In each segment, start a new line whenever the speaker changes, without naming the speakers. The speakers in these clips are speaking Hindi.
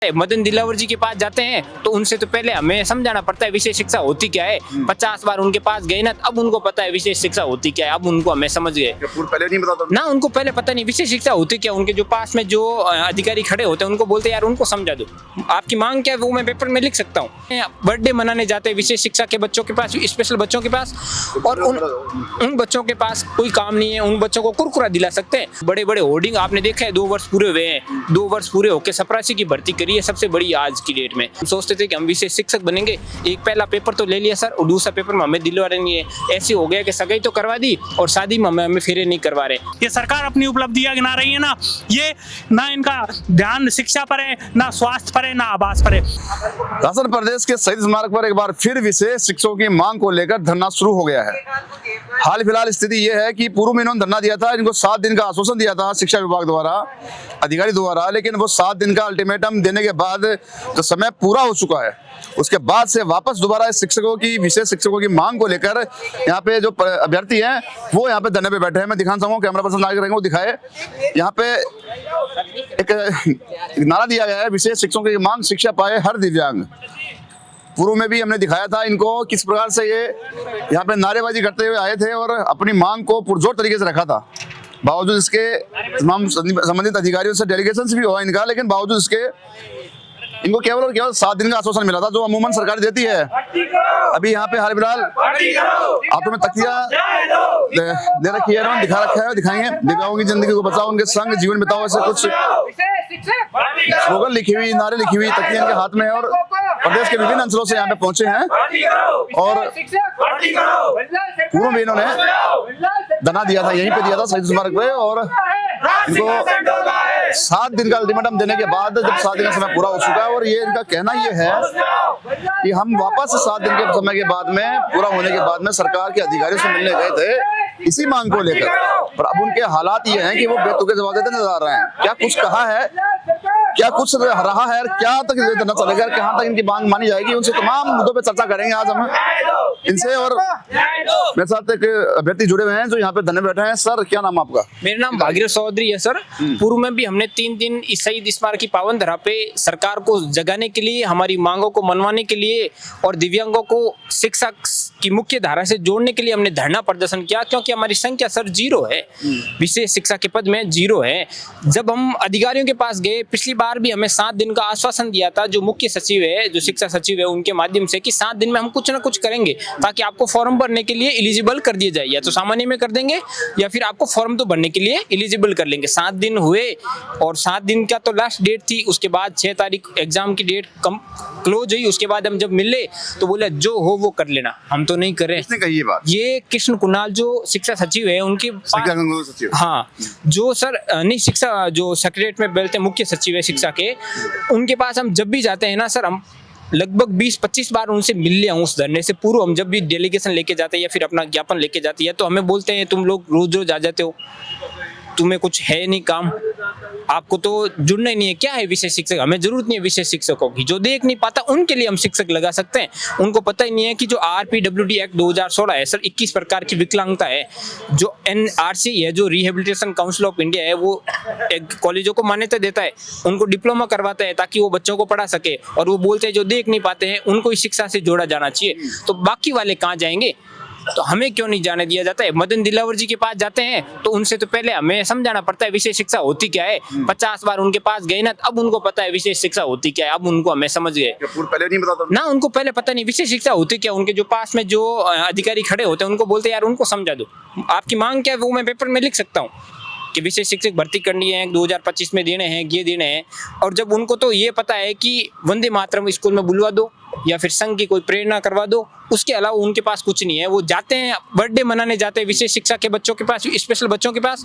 मदन दिलावर जी के पास जाते हैं तो उनसे तो पहले हमें समझाना पड़ता है विशेष शिक्षा होती क्या है। 50 बार उनके पास गए ना, अब उनको पता है विशेष शिक्षा होती क्या है। अब उनको हमें समझ गए
पहले नहीं पता था
ना, उनको पहले पता नहीं विशेष शिक्षा होती क्या। उनके जो पास में जो अधिकारी खड़े होते हैं उनको बोलते हैं यार उनको समझा दो, आपकी मांग क्या है वो मैं पेपर में लिख सकता हूँ। बर्थडे मनाने जाते हैं विशेष शिक्षा के बच्चों के पास, स्पेशल बच्चों के पास, और उन बच्चों के पास कोई काम नहीं है, उन बच्चों को कुरकुरा दिला सकते हैं। बड़े बड़े होर्डिंग आपने देखा है, 2 वर्ष पूरे हुए हैं, 2 वर्ष पूरे होकर चपरासी की भर्ती करी है सबसे बड़ी आज की डेट में। हम सोचते थे कि हम विशेष शिक्षक बनेंगे, एक पहला पेपर तो ले लिया सर और दूसरा पेपर में हमें दिलवा रहे नहीं है। ऐसे हो गया कि सगाई तो करवा दी और शादी में हमें फेरे नहीं करवा रहे।
ये सरकार अपनी उपलब्धियां गिना रही है ना, ये ना इनका ध्यान शिक्षा पर है, ना स्वास्थ्य पर है, ना आवास पर है।
राजस्थान प्रदेश के शहीद स्मारक पर एक बार फिर विशेष शिक्षकों की मांग को लेकर धरना शुरू हो गया है। हाल फिलहाल स्थिति यह है कि पूर्व में इन्होंने धरना दिया था, इनको 7 दिन का आश्वासन दिया था शिक्षा विभाग द्वारा, अधिकारी द्वारा, लेकिन वो 7 दिन का अल्टीमेटम देने के बाद जो समय पूरा हो चुका है, उसके बाद से वापस दोबारा शिक्षकों की, विशेष शिक्षकों की मांग को लेकर यहाँ पे जो अभ्यर्थी हैं वो यहाँ पे धरने पे बैठे हैं। मैं दिखाना चाहूंगा, कैमरा पर्सन आगे रहेंगे वो दिखाए। यहाँ पे एक नारा दिया गया है, विशेष शिक्षकों की मांग शिक्षा पाए हर दिव्यांग। पूर्व में भी हमने दिखाया था इनको किस प्रकार से ये यहाँ पे नारेबाजी करते हुए आए थे और अपनी मांग को पुरजोर तरीके से रखा था। बावजूद इसके तमाम संबंधित अधिकारियों से डेलीगेशन भी हुआ इनका, लेकिन बावजूद इसके इनको केवल और केवल 7 दिन का आश्वासन मिला था, जो अमूमन सरकार देती है। अभी यहाँ पे हाल फिलहाल हाथों में तकिया दे रखी है, दिखा रखा है, दिखाएंगे। दिव्यांगों की जिंदगी को बचाओ, उनके संग जीवन बिताओ, ऐसे कुछ स्लोगन लिखी हुई, नारे लिखी हुई तकिया इनके हाथ में है और प्रदेश के विभिन्न अंचलों से यहाँ पे पहुंचे हैं। और पूर्व में इन्होंने धरना दिया था, यहीं पे दिया था शहीद स्मारक पे, और इनको 7 दिन का अल्टीमेटम देने के बाद जब 7 दिन का समय पूरा हो चुका है, और ये इनका कहना ये है कि हम वापस 7 दिन के समय के बाद में, पूरा होने के बाद में सरकार के अधिकारियों से मिलने गए थे इसी मांग को लेकर, पर अब उनके हालात ये हैं कि वो बेतुके जवाब देते नजर आ रहे हैं। क्या कुछ कहा है, क्या कुछ रहा है, क्या तक देना चलेगा, कहाँ तक इनकी मांग मानी जाएगी, उनसे तमाम मुद्दों पे चर्चा करेंगे आज हम इनसे। और मेरे साथ एक अभ्यर्थी जुड़े हुए हैं जो यहाँ पे धरने बैठे हैं। सर, क्या नाम आपका?
मेरा नाम भागीरथ चौधरी है सर। पूर्व में भी हमने 3 दिन इस शहीद स्मारक की पावन धरा पे सरकार को जगाने के लिए, हमारी मांगों को मनवाने के लिए और दिव्यांगों को शिक्षा की मुख्य धारा से जोड़ने के लिए हमने धरना प्रदर्शन किया, क्योंकि हमारी संख्या सर 0 है, विशेष शिक्षा के पद में 0 है। जब हम अधिकारियों के पास गए, पिछली बार भी हमें 7 दिन का आश्वासन दिया था, जो मुख्य सचिव है, जो शिक्षा सचिव है, उनके माध्यम से कि 7 दिन में हम कुछ ना कुछ करेंगे ताकि आपको फॉर्म भरने के लिए एलिजिबल कर दिया जाए, या तो सामान्य में कर देंगे या फिर आपको फॉर्म तो भरने के लिए एलिजिबल कर लेंगे। 7 दिन हुए और 7 दिन का तो लास्ट डेट थी, उसके बाद 6 तारीख एग्जाम की डेट क्लोज हुई। उसके बाद हम जब मिले तो बोले जो हो वो कर लेना, हम तो नहीं कर रहे।
किसने कही ये बात?
ये कृष्ण कुणाल जो शिक्षा सचिव है उनके, हाँ, जो सर नहीं शिक्षा जो सेक्रेटरीट में बोलते हैं, मुख्य सचिव है शिक्षा के, उनके पास हम जब भी जाते हैं ना सर, हम लगभग 20-25 बार उनसे मिल लिया हूँ। उस धरने से पूर्व हम जब भी डेलीगेशन लेके जाते हैं या फिर अपना ज्ञापन लेके जाती है तो हमें बोलते हैं तुम लोग रोज रोज आ जाते हो, तुम्हें कुछ है नहीं काम, आपको तो जुड़ना ही नहीं है। क्या है विशेष शिक्षक? हमें जरूरत नहीं है विशेष शिक्षकों की, जो देख नहीं पाता उनके लिए हम शिक्षक लगा सकते हैं। उनको पता ही नहीं है कि जो RPWD एक्ट 2016 है सर, 21 प्रकार की विकलांगता है, जो NRC है, जो रिहेबिलिटेशन काउंसिल ऑफ इंडिया है, वो एक कॉलेजों को मान्यता देता है, उनको डिप्लोमा करवाता है ताकि वो बच्चों को पढ़ा सके, और वो बोलते हैं जो देख नहीं पाते हैं उनको इस शिक्षा से जोड़ा जाना चाहिए। तो बाकी वाले कहाँ जाएंगे? तो हमें क्यों नहीं जाने दिया जाता है? मदन दिलावर जी के पास जाते हैं तो उनसे तो पहले हमें समझाना पड़ता है विशेष शिक्षा होती क्या है। 50 बार उनके पास गए ना, अब उनको पता है विशेष शिक्षा होती क्या है। अब उनको हमें समझ गए
पहले नहीं पता था
ना, उनको पहले पता नहीं विशेष शिक्षा होती क्या। उनके जो पास में जो अधिकारी खड़े होते हैं उनको बोलते हैं यार उनको समझा दो, आपकी मांग क्या है वो मैं पेपर में लिख सकता हूँ कि विशेष शिक्षक भर्ती करनी है, 2025 में देने हैं, ये देने हैं। और जब उनको तो ये पता है कि वंदे मातरम स्कूल में बुलवा दो या फिर संघ की कोई प्रेरणा करवा दो, उसके अलावा उनके पास कुछ नहीं है। वो जाते हैं बर्थडे मनाने जाते हैं विशेष शिक्षा के बच्चों के पास, स्पेशल बच्चों के पास,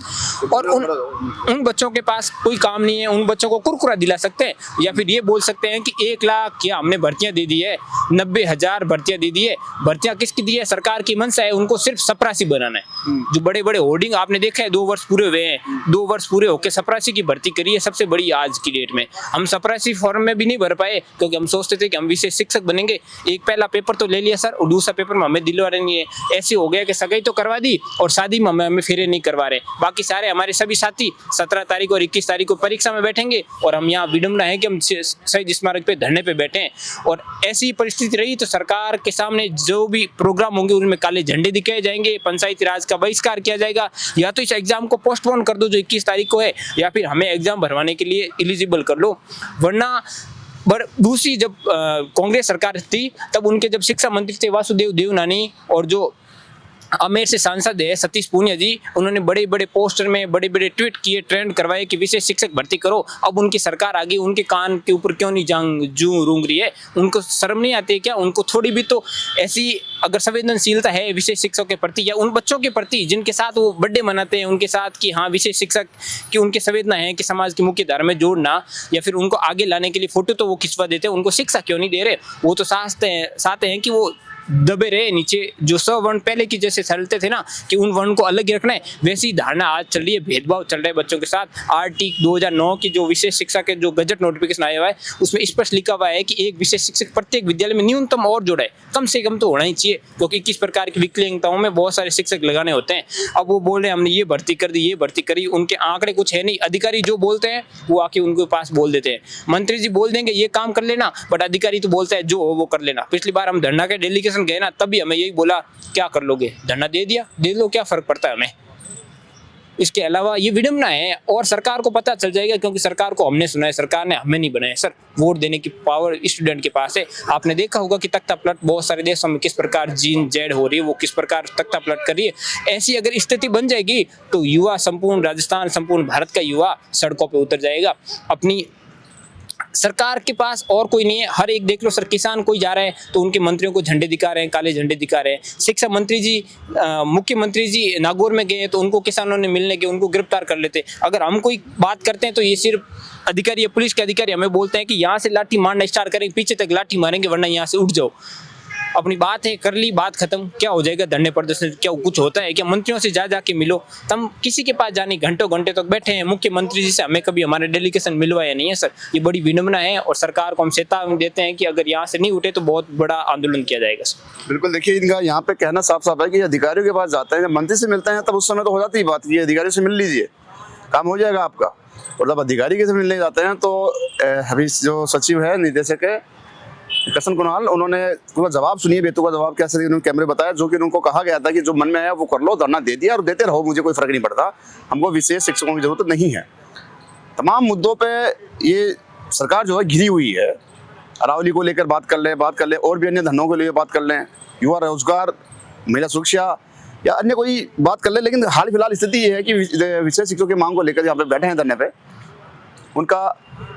और उन बच्चों के पास कोई काम नहीं है। उन बच्चों को कुरकुरा दिला सकते हैं या फिर ये बोल सकते हैं कि 1 लाख क्या हमने भर्तियां दे दी है, 90,000 भर्तियां दे दी है। भर्तियां किसकी दी है? सरकार की मंशा है, उनको सिर्फ चपरासी बनाना है। जो बड़े बड़े होर्डिंग आपने देखा है, 2 वर्ष पूरे हुए हैं, 2 वर्ष पूरे होकर चपरासी की भर्ती करी है सबसे बड़ी आज की डेट में। हम चपरासी फॉर्म में भी नहीं भर पाए क्योंकि हम सोचते थे कि हम विशेष शिक्षक शिक्षक बनेंगे। एक पहला पेपर तो ले लिया सर और दूसरा पेपर में हमें दिलवा रहे नहीं है। ऐसे हो गया कि सगाई तो करवा दी और शादी में हमें फेरे नहीं करवा रहे। बाकी सारे हमारे सभी साथी 17 तारीख और 21 तारीख को परीक्षा में बैठेंगे और हम यहाँ विडम्बना है कि हम शहीद स्मारक पे धरने पे बैठे हैं। और ऐसी परिस्थिति रही तो सरकार के सामने जो भी प्रोग्राम होंगे उनमें काले झंडे दिखाए जाएंगे, पंचायती राज का बहिष्कार किया जाएगा, या तो इस एग्जाम को पोस्टपोन कर दो जो 21 तारीख को है, या फिर हमें एग्जाम भरवाने के लिए एलिजिबल कर लो। वरना दूसरी जब कांग्रेस सरकार थी तब उनके जब शिक्षा मंत्री थे वासुदेव देवनानी और जो आमेर से सांसद है सतीश पूनिया जी, उन्होंने बड़े बड़े पोस्टर में बड़े बड़े ट्वीट किए, ट्रेंड करवाए कि विशेष शिक्षक भर्ती करो। अब उनकी सरकार आ गई, उनके कान के ऊपर क्यों नहीं जूं रूंग रही है? उनको शर्म नहीं आती है क्या? उनको थोड़ी भी तो ऐसी अगर संवेदनशीलता है विशेष शिक्षकों के प्रति या उन बच्चों के प्रति जिनके साथ वो बर्थडे मनाते हैं उनके साथ, कि हाँ विशेष शिक्षक की उनकी संवेदना है कि समाज की मुख्य धारा में जोड़ना या फिर उनको आगे लाने के लिए फोटो तो वो खिंचवा देते हैं, उनको शिक्षा क्यों नहीं दे रहे? वो तो चाहते हैं कि वो दबे रहे नीचे। जो सवर्ण पहले की जैसे चलते थे ना कि उन वर्ण को अलग ही रखना है, वैसी धारणा आज चल रही है, भेदभाव चल रहा है बच्चों के साथ। आर्टिक 2009 की जो विशेष शिक्षा के जो गजट नोटिफिकेशन आया हुआ है उसमें स्पष्ट लिखा हुआ है कि एक विशेष शिक्षक प्रत्येक विद्यालय में न्यूनतम और जोड़ा है, कम से कम तो होना ही चाहिए, क्योंकि किस प्रकार की विकलांगताओं में बहुत सारे शिक्षक लगाने होते हैं। अब वो बोल रहे हैं हमने ये भर्ती कर दी, ये भर्ती करी, उनके आंकड़े कुछ है नहीं। अधिकारी जो बोलते हैं वो आके उनके पास बोल देते हैं, मंत्री जी बोल देंगे ये काम कर लेना, बट अधिकारी तो बोलता है जो हो वो कर लेना। पिछली बार हम धरना के डेलीगेशन गए ना, तभी हमें यही बोला क्या कर लोगे, धरना दे दिया, दे लो, क्या फर्क पड़ता है हमें। इसके अलावा ये विडम्बना है और सरकार को पता चल जाएगा, क्योंकि सरकार को हमने सुना है, सरकार ने हमें नहीं बनाया सर। वोट देने की पावर स्टूडेंट के पास है। आपने देखा होगा कि तख्ता पलट बहुत सारे देशों में किस प्रकार जीन जेड हो रही है, वो किस प्रकार तख्ता पलट कर रही है। ऐसी अगर स्थिति बन जाएगी तो युवा, संपूर्ण राजस्थान, संपूर्ण भारत का युवा सड़कों पर उतर जाएगा। अपनी सरकार के पास और कोई नहीं है। हर एक देख लो सर, किसान कोई जा रहा है तो उनके मंत्रियों को झंडे दिखा रहे हैं, काले झंडे दिखा रहे हैं। शिक्षा मंत्री जी, मुख्यमंत्री जी नागौर में गए तो उनको किसानों ने मिलने के, उनको गिरफ्तार कर लेते। अगर हम कोई बात करते हैं तो ये सिर्फ अधिकारी या पुलिस के अधिकारी हमें बोलते हैं कि यहाँ से लाठी मारना स्टार्ट करेंगे, पीछे तक लाठी मारेंगे वरना यहाँ से उठ जाओ। अपनी बात है कर ली, बात खत्म। क्या हो जाएगा धरने प्रदर्शन? क्या कुछ होता है क्या? मंत्रियों से जा के मिलो। तुम किसी के पास जाने घंटों घंटे तक बैठे हैं। मुख्यमंत्री जी से हमें कभी हमारे डेलीगेशन मिलवाया नहीं है सर। ये बड़ी विडम्बना है और सरकार को हम चेतावनी देते हैं कि अगर यहाँ से नहीं उठे तो बहुत बड़ा आंदोलन किया जाएगा सर।
बिल्कुल, देखिए इनका यहाँ पे कहना साफ साफ है कि अधिकारियों के पास जाते हैं, जब मंत्री से मिलते हैं तब उस समय तो हो जाती है बात, ये अधिकारी से मिल लीजिए काम हो जाएगा आपका। और जब अधिकारी के से मिलने जाते हैं तो अभी जो सचिव है निदेशक है कृष्ण कुणाल, उन्होंने पूरा जवाब सुनिए, बेतु का जवाब कैसे उन्होंने कैमरे बताया, जो कि उनको कहा गया था कि जो मन में है वो कर लो, धरना दे दिया और देते रहो, मुझे कोई फर्क नहीं पड़ता, हमको विशेष शिक्षकों की जरूरत नहीं है। तमाम मुद्दों पे ये सरकार जो है घिरी हुई है। अरावली को लेकर बात कर ले और भी अन्य धनों के लिए बात कर लें, युवा रोजगार, महिला सुरक्षा या अन्य कोई बात कर ले। लेकिन हाल फिलहाल स्थिति ये है कि विशेष शिक्षकों की मांग को लेकर यहाँ पे बैठे हैं धरने पे, उनका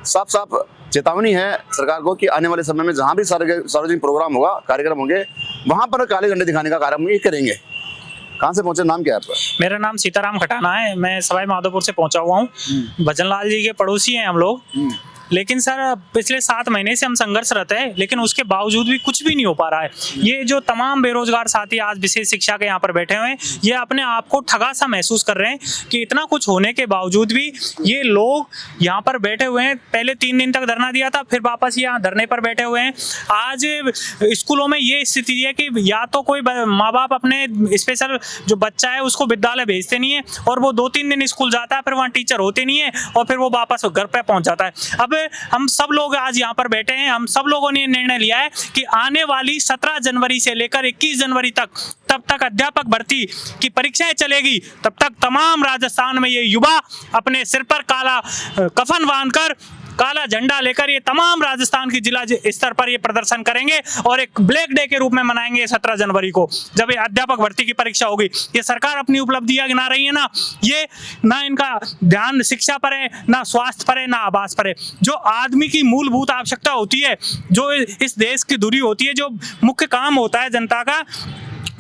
साफ साफ चेतावनी है सरकार को कि आने वाले समय में जहां भी सार्वजनिक प्रोग्राम होगा, कार्यक्रम होंगे, वहां पर काले झंडे दिखाने का कार्यक्रम ये करेंगे। कहाँ से पहुंचे? नाम क्या है आपका?
मेरा नाम सीताराम खटाना है, मैं सवाई माधोपुर से पहुंचा हुआ हूँ। भजनलाल जी के पड़ोसी हैं हम लोग। लेकिन सर पिछले 7 महीने से हम संघर्षरत है, लेकिन उसके बावजूद भी कुछ भी नहीं हो पा रहा है। ये जो तमाम बेरोजगार साथी आज विशेष शिक्षा के यहाँ पर बैठे हुए हैं, ये अपने आप को ठगा सा महसूस कर रहे हैं कि इतना कुछ होने के बावजूद भी ये लोग यहाँ पर बैठे हुए हैं। पहले 3 दिन तक धरना दिया था, फिर वापस यहाँ धरने पर बैठे हुए हैं। आज स्कूलों में ये स्थिति है कि या तो कोई माँ बाप अपने स्पेशल जो बच्चा है उसको विद्यालय भेजते नहीं है और वो 2-3 दिन स्कूल जाता है, फिर वहाँ टीचर होते नहीं है और फिर वो वापस घर पर पहुँच जाता है। अब हम सब लोग आज यहाँ पर बैठे हैं, हम सब लोगों ने निर्णय लिया है कि आने वाली 17 जनवरी से लेकर 21 जनवरी तक, तब तक अध्यापक भर्ती की परीक्षाएं चलेगी। तब तक तमाम राजस्थान में ये युवा अपने सिर पर काला कफन बांधकर, काला झंडा लेकर ये तमाम राजस्थान की जिला स्तर पर ये प्रदर्शन करेंगे और एक ब्लैक डे के रूप में मनाएंगे 17 जनवरी को, जब ये अध्यापक भर्ती की परीक्षा होगी। ये सरकार अपनी उपलब्धियां गिना रही है ना, ये ना इनका ध्यान शिक्षा पर है, ना स्वास्थ्य पर है, ना आवास पर है। जो आदमी की मूलभूत आवश्यकता होती है, जो इस देश की धुरी होती है, जो मुख्य काम होता है जनता का,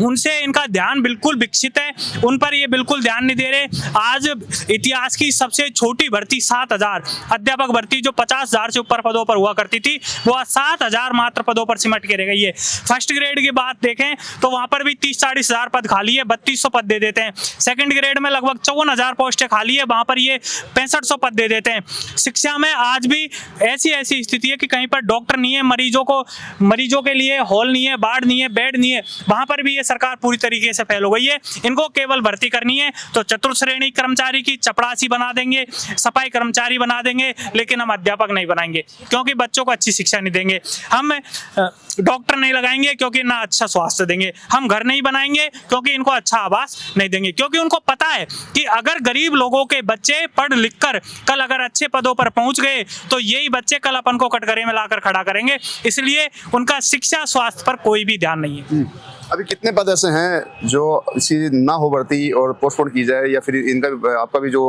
उनसे इनका ध्यान बिल्कुल विकसित है, उन पर ये बिल्कुल ध्यान नहीं दे रहे। आज इतिहास की सबसे छोटी भर्ती 7,000 अध्यापक भर्ती जो 50,000 से ऊपर पदों पर हुआ करती थी, वो 7,000 मात्र पदों पर सिमट के रह गई है। फर्स्ट ग्रेड की बात देखें तो वहां पर भी 30-40 हजार पद खाली है, 3200 पद दे देते हैं। सेकंड ग्रेड में लगभग 54,000 पोस्टें खाली है, वहां पर ये 6500 पद दे देते हैं। शिक्षा में आज भी ऐसी स्थिति है कि कहीं पर डॉक्टर नहीं है, मरीजों के लिए हॉल नहीं है, वार्ड नहीं है, बेड नहीं है। वहां पर भी ये सरकार पूरी तरीके से फेल हो गई है। इनको केवल भर्ती करनी है तो चतुर्थ श्रेणी कर्मचारी की चपरासी बना देंगे, सफाई कर्मचारी बना देंगे, लेकिन हम अध्यापक नहीं बनाएंगे क्योंकि बच्चों को अच्छी शिक्षा नहीं देंगे। हम डॉक्टर नहीं लगाएंगे क्योंकि ना अच्छा स्वास्थ्य देंगे। हम घर नहीं बनाएंगे क्योंकि इनको अच्छा आवास नहीं देंगे, क्योंकि उनको पता है कि अगर गरीब लोगों के बच्चे पढ़ लिख कर कल अगर अच्छे पदों पर पहुंच गए तो यही बच्चे कल अपन को कटघरे में लाकर खड़ा करेंगे। इसलिए उनका शिक्षा स्वास्थ्य पर कोई भी ध्यान नहीं है।
अभी कितने पद ऐसे हैं जो इसी ना हो भर्ती और पोस्टपोन की जाए या फिर इनका आपका भी जो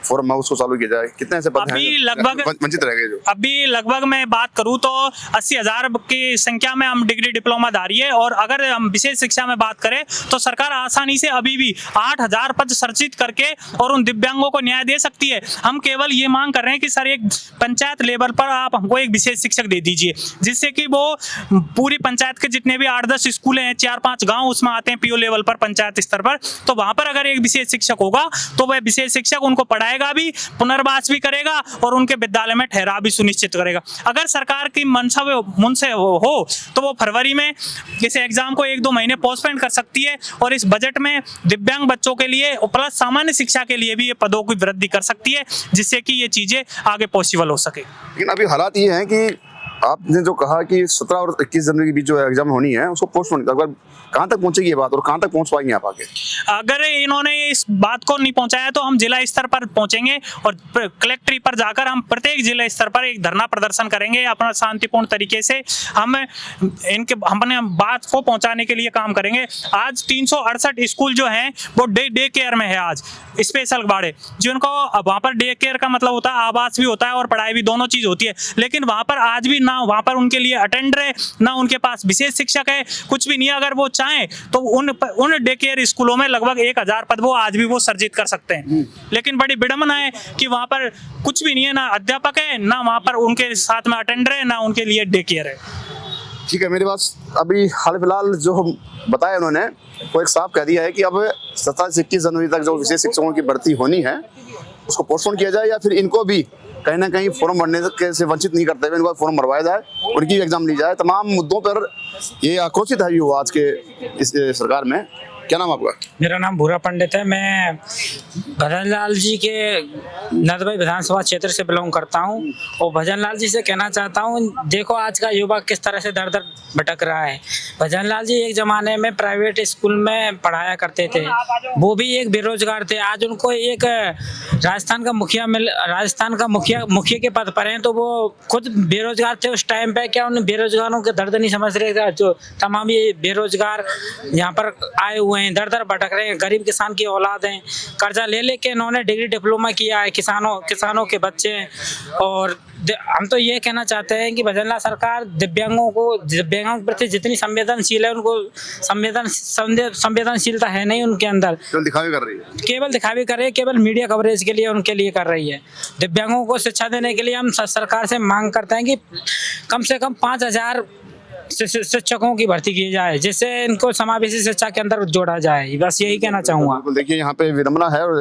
फॉर्म है उसको चालू किया जाए? कितने ऐसे पद
अभी
हैं
लगभग
वंचित रह गए जो?
अभी लगभग मैं बात करूं तो 80,000 की संख्या में हम डिग्री डिप्लोमाधारी है, और अगर हम विशेष शिक्षा में बात करें तो सरकार आसानी से अभी भी 8,000 पद सृजित करके और उन दिव्यांगों को न्याय दे सकती है। हम केवल ये मांग कर रहे हैं कि सर एक पंचायत लेवल पर आप हमको एक विशेष शिक्षक दे दीजिए, जिससे कि वो पूरी पंचायत के जितने भी 8-10 स्कूलें हैं, 4-5 गांव उसमें आते हैं पीओ लेवल पर, पंचायत स्तर पर, तो वहां पर अगर एक विशेष शिक्षक होगा तो वह विशेष शिक्षक उनको पढ़ाएगा भी, पुनर्वास भी करेगा और उनके विद्यालय में ठहराव भी सुनिश्चित करेगा। अगर सरकार की मनसा मुनसे हो तो वो फरवरी में इस एग्जाम को 1-2 महीने पोस्टपोन कर सकती है और इस बजट में दिव्यांग बच्चों के लिए प्लस सामान्य शिक्षा के लिए भी ये पदों की वृद्धि कर सकती है, जिससे कि ये चीजें आगे पॉसिबल हो सके।
लेकिन अभी हालात ये हैं कि आपने जो कहा कि 17 और 21 जनवरी के बीच जो एग्जाम होनी है उसको पोस्टपोन कर, कहाँ तक पहुंचेगी ये बात और कहाँ तक पहुंच पाएंगे आप आगे?
अगर इन्होंने इस बात को नहीं पहुंचाया तो हम जिला स्तर पर पहुंचेंगे और कलेक्ट्री पर जाकर हम प्रत्येक जिला स्तर पर एक धरना प्रदर्शन करेंगे अपना शांतिपूर्ण तरीके से। हम अपने बात को पहुंचाने के लिए काम करेंगे। आज 368 स्कूल जो हैं वो डे केयर में है, आज स्पेशल वार्ड जिनको वहाँ पर डे केयर का मतलब होता है आवास भी होता है और पढ़ाई भी, दोनों चीज होती है, लेकिन वहाँ पर आज भी ना वहाँ पर उनके लिए अटेंडर है, ना उनके पास विशेष शिक्षक है, कुछ भी नहीं है। अगर वो चाहें तो उन डे केयर स्कूलों में लगभग 1,000 पद वो आज भी वो सर्जित कर सकते हैं, लेकिन बड़ी विडंबना है कि वहाँ पर कुछ भी नहीं है, ना अध्यापक है, ना वहाँ पर उनके साथ में अटेंडर है, ना उनके लिए डे केयर है।
ठीक है, मेरे पास अभी हाल फिलहाल जो बताया उन्होंने वो एक साफ कह दिया है कि अब 17 से 21 जनवरी तक जो विशेष शिक्षकों की भर्ती होनी है उसको पोस्टपोन किया जाए या फिर इनको भी कहीं ना कहीं फॉर्म भरने से वंचित नहीं करते हुए इनको फॉर्म भरवाया जाए, उनकी एग्जाम ली जाए। तमाम मुद्दों पर ये आक्रोशित है युवा आज के इस सरकार में। क्या नाम आपका?
मेरा नाम भूरा पंडित है। मैं भजन लाल जी के नदबई विधानसभा क्षेत्र से बिलोंग करता हूं और भजन लाल जी से कहना चाहता हूं, देखो आज का युवा किस तरह से दर दर भटक रहा है। भजन लाल जी एक जमाने में प्राइवेट स्कूल में पढ़ाया करते थे, वो भी एक बेरोजगार थे। आज उनको एक राजस्थान का मुखिया के पद पर हैं, तो वो खुद बेरोजगार थे उस टाइम पे। क्या उन बेरोजगारों के दर्द नहीं समझ रहे थे? जो तमाम ये बेरोजगार यहाँ पर आए हुए हैं, दर दर भटक रहे हैं, गरीब किसान की औलाद हैं, कर्जा ले लेके इन्होंने डिग्री डिप्लोमा किया है, किसानों के बच्चे हैं। और हम तो ये कहना चाहते हैं कि भजनलाल सरकार दिव्यांगों के प्रति जितनी संवेदनशील है, उनको संवेदनशीलता है नहीं उनके अंदर,
केवल दिखावे कर रही है,
केवल मीडिया कवरेज के लिए उनके लिए कर रही है। दिव्यांगों को शिक्षा देने के लिए हम सरकार से मांग करते हैं कि कम से कम 5,000 शिक्षकों की भर्ती की जाए, जिससे इनको समावेशी शिक्षा के अंदर जोड़ा जाए। बस यही कहना चाहूँगा।
देखिए यहाँ पे विडंबना है और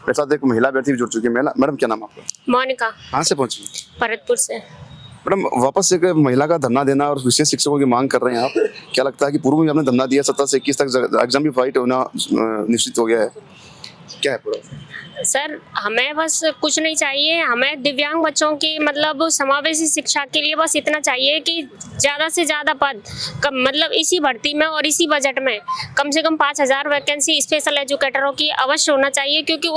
मेरे साथ एक महिला अभ्यर्थी जुड़ चुकी है। मैडम क्या नाम आपका?
मोनिका।
कहाँ से पहुँची?
भरतपुर से।
मैडम वापस एक महिला का धरना देना और विशेष शिक्षकों की मांग कर रहे हैं आप, क्या लगता है कि पूर्व में आपने धरना दिया 17 से 21 तक एग्जाम भी फाइट होना निश्चित हो गया है, क्या है पूरा?
सर हमें बस कुछ नहीं चाहिए, हमें दिव्यांग बच्चों की मतलब समावेशी शिक्षा के लिए बस इतना चाहिए कि ज़्यादा से ज़्यादा पद मतलब इसी भर्ती में और इसी बजट में कम से कम 5,000 वैकेंसी स्पेशल एजुकेटरों की अवश्य होना चाहिए, क्योंकि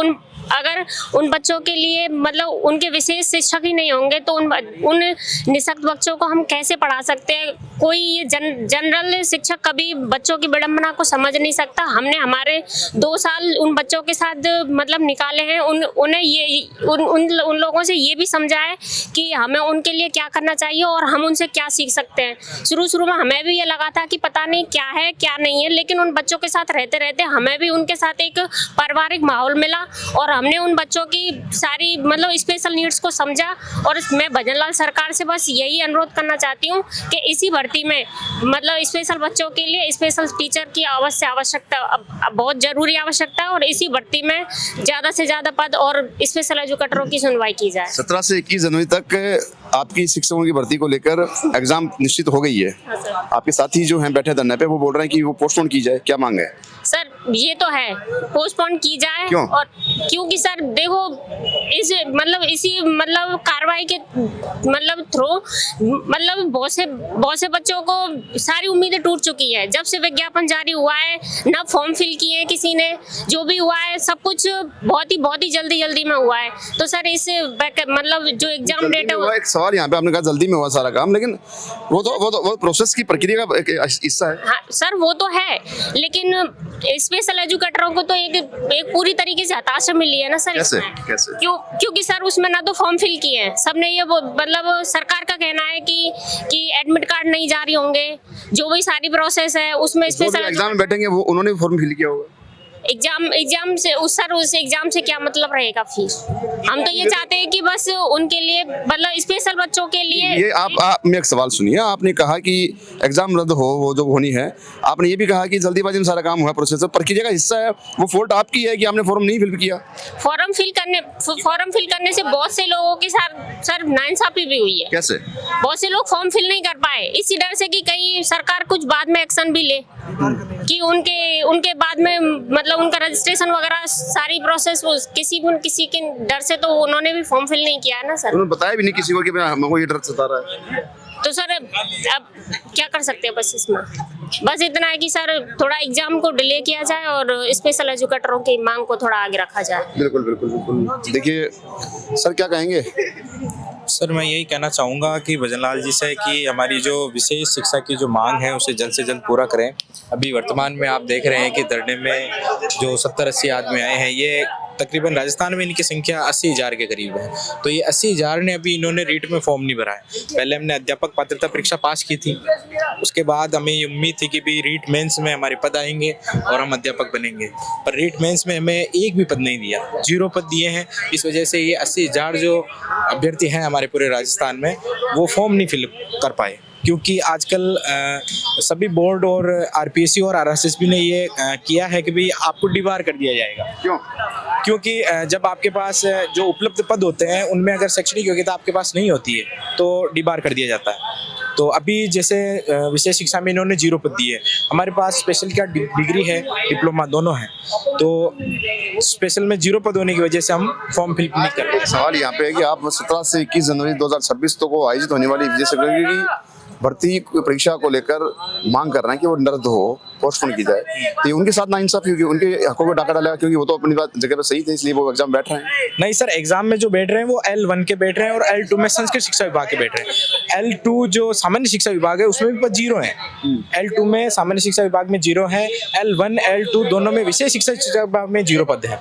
अगर उन बच्चों के लिए मतलब उनके विशेष शिक्षक ही नहीं होंगे तो उन निःशक्त बच्चों को हम कैसे पढ़ा सकते हैं। कोई ये जनरल शिक्षक कभी बच्चों की विडंबना को समझ नहीं सकता। हमने हमारे 2 साल उन बच्चों के साथ मतलब निकाले हैं, उन्हें ये उन लोगों से ये भी समझा है कि हमें उनके लिए क्या करना चाहिए और हम उनसे क्या सीख सकते हैं। शुरू में हमें भी ये लगा था कि पता नहीं क्या है क्या नहीं है, लेकिन उन बच्चों के साथ रहते रहते हमें भी उनके साथ एक पारिवारिक माहौल मिला और हमने उन बच्चों की सारी मतलब स्पेशल नीड्स को समझा। और मैं भजनलाल सरकार से बस यही अनुरोध करना चाहती हूँ कि इसी भर्ती में मतलब स्पेशल बच्चों के लिए स्पेशल टीचर की आवश्यकता अब बहुत जरूरी आवश्यकता है और इसी भर्ती में ज़्यादा से ज़्यादा पद और स्पेशल एजुकेटरों की सुनवाई की जाए।
17 से 21 जनवरी तक आपकी शिक्षकों की भर्ती को लेकर एग्जाम निश्चित हो गई है। आपके साथी जो हैं बैठे धरने पे वो बोल रहे हैं कि वो पोस्टपोन की जाए, क्या मांग है?
सर ये तो है पोस्टपोन की जाए।
क्यों?
और क्योंकि सर देखो इसी कार्रवाई के मतलब थ्रू मतलब बहुत से बच्चों को सारी उम्मीदें टूट चुकी है। जब से विज्ञापन जारी हुआ है ना फॉर्म फिल किए हैं किसी ने, जो भी हुआ है सब कुछ बहुत ही जल्दी में हुआ है। तो सर इस मतलब जो एग्जाम डेट है,
एक सवाल यहाँ पे आपने कहा जल्दी में हुआ सारा काम, लेकिन वो प्रोसेस की प्रक्रिया का एक हिस्सा है।
हाँ सर वो तो है, लेकिन स्पेशल एजुकेटरों को तो एक पूरी तरीके से हताशा मिली है ना सर।
कैसे?
क्योंकि सर उसमें ना तो फॉर्म फिल किए हैं सबने। ये मतलब सरकार का कहना है कि एडमिट कार्ड नहीं जारी होंगे, जो भी सारी प्रोसेस है उसमें स्पेशल
एग्जाम में बैठेंगे वो उन्होंने फॉर्म फिल किया होगा।
एग्जाम से उस एग्जाम से क्या मतलब रहेगा फिर? हम तो ये चाहते हैं कि बस उनके लिए मतलब स्पेशल बच्चों के लिए
ये आप मैं एक सवाल सुनिए। आपने कहा कि एग्जाम रद्द हो, वो जो होनी है, आपने ये भी कहा कि जल्दीबाजी में सारा काम हुआ, प्रोसेस प्रक्रिया का हिस्सा है, वो फॉल्ट आपकी है कि आपने फॉर्म नहीं फिल किया।
फॉर्म फिल करने से बहुत से लोगों के साथ सर नाइंसाफी भी हुई है।
कैसे?
बहुत से लोग फॉर्म फिल नहीं कर पाए इसी डर से कि कहीं सरकार कुछ बाद में एक्शन भी ले, कि उनके बाद में मतलब उनका रजिस्ट्रेशन वगैरह सारी प्रोसेस किसी के डर से तो उन्होंने भी फॉर्म फिल नहीं किया है ना सर।
उन्होंने बताया भी नहीं किसी को कि हमको ये डर सता रहा है।
तो सर अब क्या कर सकते हैं? बस इसमें बस इतना है कि सर थोड़ा एग्जाम को डिले किया जाए और स्पेशल एजुकेटरों की मांग को थोड़ा आगे रखा जाए।
बिल्कुल। देखिए सर क्या कहेंगे?
सर मैं यही कहना चाहूँगा कि भजनलाल जी से कि हमारी जो विशेष शिक्षा की जो मांग है उसे जल्द से जल्द पूरा करें। अभी वर्तमान में आप देख रहे हैं कि धरने में जो 70-80 आदमी आए हैं, ये तकरीबन राजस्थान में इनकी संख्या 80,000 के करीब है। तो ये 80,000 ने अभी इन्होंने रीट में फॉर्म नहीं भरा है। पहले हमने अध्यापक पात्रता परीक्षा पास की थी, उसके बाद हमें ये उम्मीद थी कि भी रीट मेंस में हमारे पद आएंगे और हम अध्यापक बनेंगे, पर रीट मेंस में हमें एक भी पद नहीं दिया, 0 पद दिए हैं। इस वजह से ये 80,000 जो अभ्यर्थी हैं हमारे पूरे राजस्थान में, वो फॉर्म नहीं फिल कर पाए, क्योंकि आजकल सभी बोर्ड और आरपीएससी और आरएसएसबी ने ये किया है कि भाई आपको डिबार कर दिया जाएगा।
क्यों?
क्योंकि जब आपके पास जो उपलब्ध पद होते हैं उनमें अगर शैक्षणिक योग्यता आपके पास नहीं होती है तो डिबार कर दिया जाता है। तो अभी जैसे विशेष शिक्षा में इन्होंने 0 पद दिए, हमारे पास स्पेशल का डिग्री है, डिप्लोमा दोनों है, तो स्पेशल में 0 पद होने की वजह से हम फॉर्म फिल नहीं कर रहे।
सवाल यहाँ पे है कि आप 17 से 21 जनवरी 2026 को आयोजित होने वाली विशेष की भर्ती परीक्षा को लेकर मांग कर रहे हैं कि वो रद्द हो, पोस्टपोन की जाए, तो ये उनके साथ नाइंसाफी होगी, उनके हकों को डाका डालेगा, क्योंकि वो तो अपनी बात जगह पे सही थे इसलिए वो एग्जाम बैठ रहे हैं।
नहीं सर, एग्जाम में जो बैठ रहे हैं वो L1 के बैठ रहे हैं और L2 में संस्कृत शिक्षा विभाग के बैठ रहे हैं। L2 जो सामान्य शिक्षा विभाग है उसमें भी पद 0 है। L2 में सामान्य शिक्षा विभाग में 0 है, L1 L2 दोनों में विशेष शिक्षा विभाग में 0 पद है।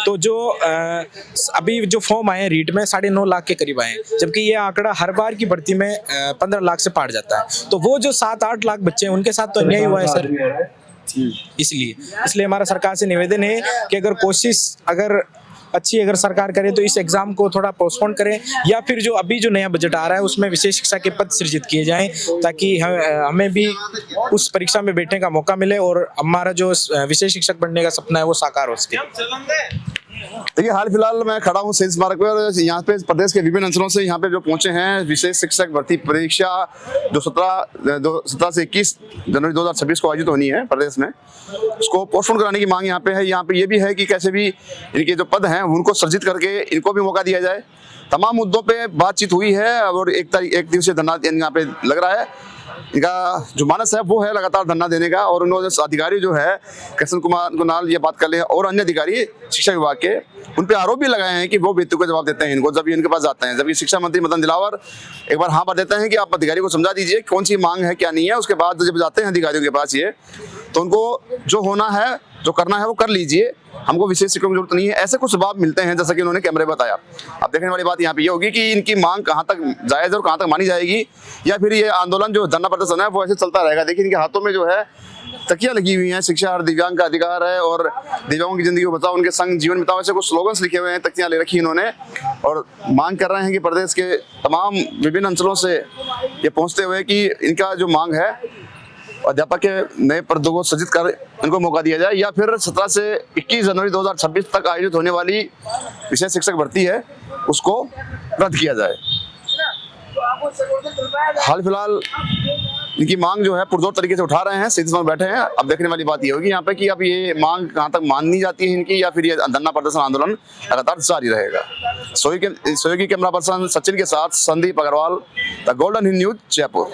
तो जो अभी जो फॉर्म आए रीट में 9.5 लाख के करीब आए, जबकि ये आंकड़ा हर बार की भर्ती में 15 लाख से पार जाता है। तो वो जो 7-8 लाख बच्चे हैं उनके साथ तो अन्याय हुआ है सर। इसलिए हमारा सरकार से निवेदन है कि अगर कोशिश अगर सरकार करे तो इस एग्जाम को थोड़ा पोस्टपोन करें, या फिर जो अभी जो नया बजट आ रहा है उसमें विशेष शिक्षा के पद सृजित किए जाएं, ताकि हमें भी उस परीक्षा में बैठने का मौका मिले और हमारा जो विशेष शिक्षक बनने का सपना है वो साकार हो सके।
देखिए हाल फिलहाल मैं खड़ा हूँ शहीद स्मारक पे और यहाँ पे प्रदेश के विभिन्न अंचलों से यहाँ पे जो पहुंचे हैं विशेष शिक्षक भर्ती परीक्षा जो 17 से 21 जनवरी 2026 को आयोजित होनी है प्रदेश में, उसको पोस्टपोन कराने की मांग यहाँ पे है। यहाँ पे ये भी है कि कैसे भी इनके जो पद हैं उनको सृजित करके इनको भी मौका दिया जाए। तमाम मुद्दों पे बातचीत हुई है और एक दिवसीय धरना यहाँ पे लग रहा है। इनका जो मानस है वो है लगातार धरना देने का। और उन्होंने अधिकारी जो है कृष्ण कुमार कुणाल ये बात कर ले और अन्य अधिकारी शिक्षा विभाग के उन पे आरोप भी लगाए हैं कि वो बेतुका जवाब देते हैं इनको जब ये इनके पास जाते हैं। जबकि शिक्षा मंत्री मदन दिलावर एक बार हाँ पर देते हैं कि आप अधिकारी को समझा दीजिए कौन सी मांग है क्या नहीं है। उसके बाद जब जाते हैं अधिकारियों के पास ये तो उनको जो होना है जो करना है वो कर लीजिए, हमको विशेष शिक्षकों की जरूरत नहीं है, ऐसे कुछ जवाब मिलते हैं जैसा कि उन्होंने कैमरे बताया। अब देखने वाली बात यहाँ पे ये होगी कि इनकी मांग कहाँ तक जायज और कहाँ तक मानी जाएगी, या फिर ये आंदोलन जो धरना प्रदर्शन है वो ऐसे चलता रहेगा। देखिए इनके हाथों में जो है तकिया लगी हुई हैं, शिक्षा हर दिव्यांग का अधिकार है और दिव्यांगों की जिंदगी को बचाओ, उनके संग जीवन बिताओ, ऐसे कुछ स्लोगन्स लिखे हुए हैं, तकियां ले रखी इन्होंने और मांग कर रहे हैं कि प्रदेश के तमाम विभिन्न अंचलों से ये पहुंचते हुए कि इनका जो मांग है अध्यापक के नए पदों को सृजित कर इनको मौका दिया जाए, या फिर 17 से 21 जनवरी 2026 तक आयोजित होने वाली विशेष शिक्षक भर्ती है उसको रद्द किया जाए। हाल फिलहाल इनकी मांग जो है पुरजोर तरीके से उठा रहे हैं, सीधे बैठे हैं। अब देखने वाली बात ये होगी यहाँ पे कि अब ये मांग कहाँ तक माननी जाती है इनकी, या फिर ये धरना प्रदर्शन आंदोलन लगातार जारी रहेगा। सहयोगी कैमरा पर्सन सचिन के साथ Sandeep Agarwal, the golden Hind news, Jaipur.